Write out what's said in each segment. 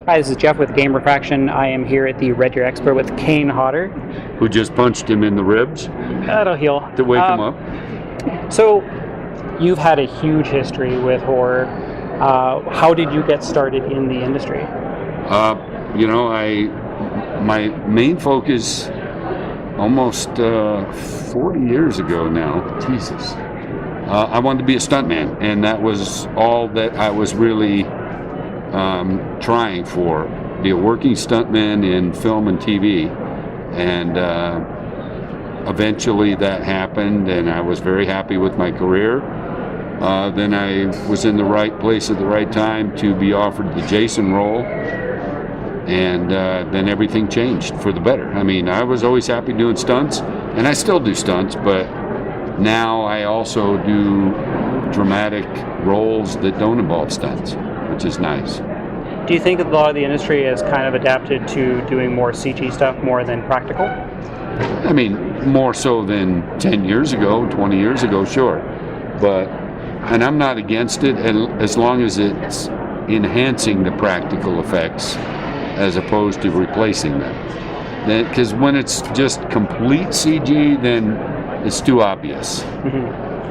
Hi, this is Jeff with Game-Refraction. I am here at the Red Deer Expo with Kane Hodder. Who just punched him in the ribs That'll heal. to wake him up. So, you've had a huge history with horror. How did you get started in the industry? My main focus almost 40 years ago now, Jesus. I wanted to be a stuntman, and that was all that I was really trying for, be a working stuntman in film and TV, and eventually that happened, and I was very happy with my career. Then I was in the right place at the right time to be offered the Jason role, and then everything changed for the better. I mean, I was always happy doing stunts, and I still do stunts, but now I also do dramatic roles that don't involve stunts, which is nice. Do you think that a lot of the industry has kind of adapted to doing more CG stuff more than practical? I mean, more so than 10 years ago, 20 years ago, sure. And I'm not against it, and as long as it's enhancing the practical effects as opposed to replacing them. Because when it's just complete CG, then it's too obvious.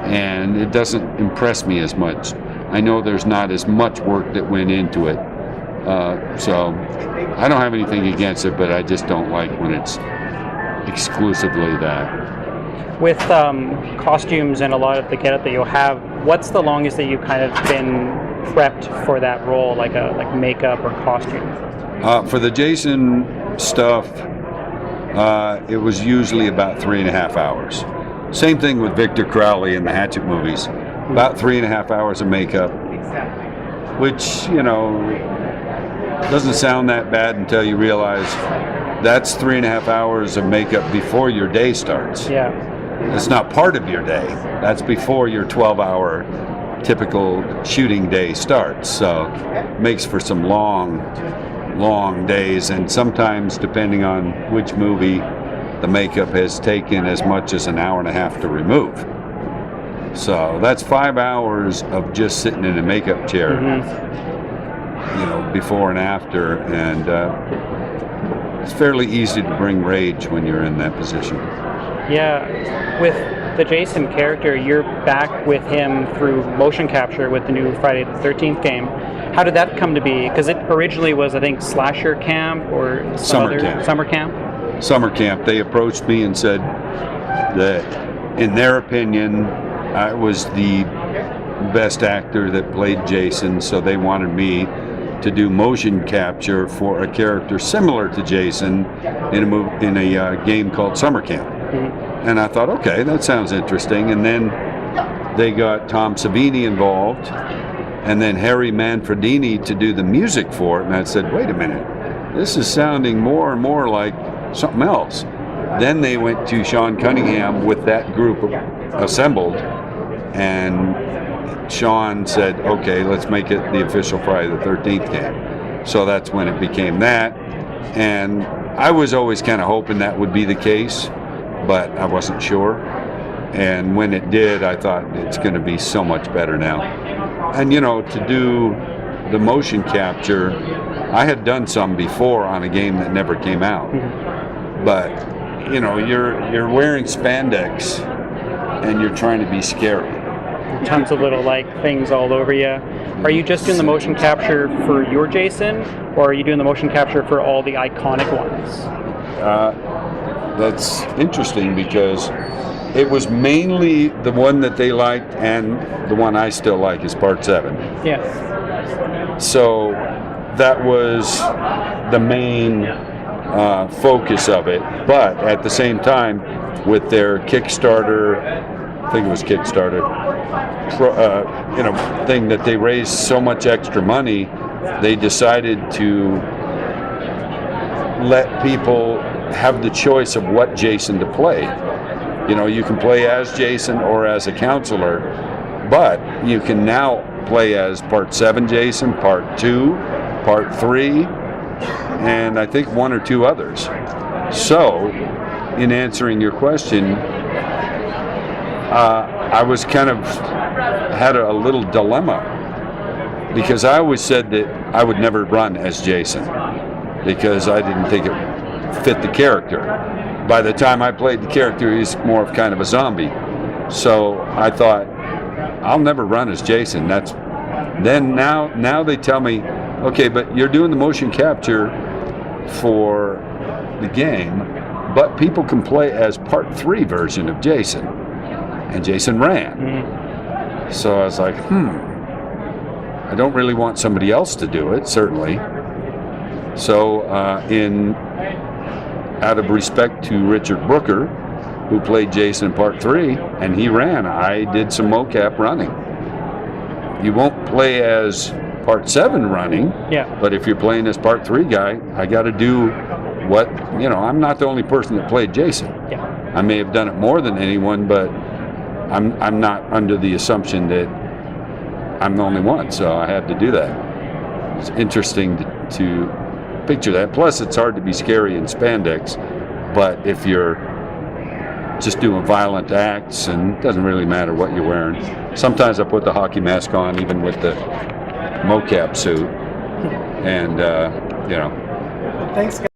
And it doesn't impress me as much. I know there's not as much work that went into it. So I don't have anything against it, but I just don't like when it's exclusively that. With costumes and a lot of the getup that you'll have, what's the longest that you've kind of been prepped for that role, like makeup or costume? For the Jason stuff, it was usually about 3.5 hours. Same thing with Victor Crowley in the Hatchet movies. About 3.5 hours of makeup, which, doesn't sound that bad until you realize that's 3.5 hours of makeup before your day starts. Yeah. It's not part of your day. That's before your 12-hour typical shooting day starts. So it makes for some long days, and sometimes, depending on which movie, the makeup has taken as much as an hour and a half to remove. So that's 5 hours of just sitting in a makeup chair, before and after, and it's fairly easy to bring rage when you're in that position. Yeah, with the Jason character, you're back with him through motion capture with the new Friday the 13th game. How did that come to be? Because it originally was, I think, Slasher Camp or Summer Camp. Summer Camp. They approached me and said that, in their opinion, I was the best actor that played Jason, so they wanted me to do motion capture for a character similar to Jason in a game called Summer Camp. And I thought, okay, that sounds interesting. And then they got Tom Savini involved, and then Harry Manfredini to do the music for it. And I said, wait a minute, this is sounding more and more like something else. Then they went to Sean Cunningham with that group assembled, and Sean said, okay, let's make it the official Friday the 13th game. So that's when it became that. And I was always kind of hoping that would be the case, but I wasn't sure. And when it did, I thought it's going to be so much better now. And to do the motion capture, I had done some before on a game that never came out. But you're wearing spandex and you're trying to be scary. Tons of little things all over you. Are you just doing the motion capture for your Jason, or are you doing the motion capture for all the iconic ones? That's interesting, because it was mainly the one that they liked, and the one I still like is Part 7. Yeah. So that was the main focus of it. But at the same time, with their Kickstarter, I think it was Kickstarter, thing that they raised so much extra money, they decided to let people have the choice of what Jason to play. You can play as Jason or as a counselor, but you can now play as Part 7 Jason, Part 2, Part 3, and I think 1 or 2 others. So, in answering your question, I was kind of had a little dilemma because I always said that I would never run as Jason because I didn't think it fit the character. By the time I played the character, he's more of kind of a zombie. So I thought, I'll never run as Jason. Now they tell me, okay, but you're doing the motion capture for the game, but people can play as Part 3 version of Jason. And Jason ran. Mm-hmm. So I was like, I don't really want somebody else to do it, certainly. So out of respect to Richard Brooker, who played Jason in Part 3, and he ran, I did some mocap running. You won't play as Part 7 running, but if you're playing as Part 3 guy, I got to do what, I'm not the only person that played Jason. Yeah. I may have done it more than anyone, but I'm not under the assumption that I'm the only one, so I had to do that. It's interesting to picture that. Plus, it's hard to be scary in spandex, but if you're just doing violent acts, and it doesn't really matter what you're wearing. Sometimes I put the hockey mask on, even with the mocap suit, and Thanks, guys.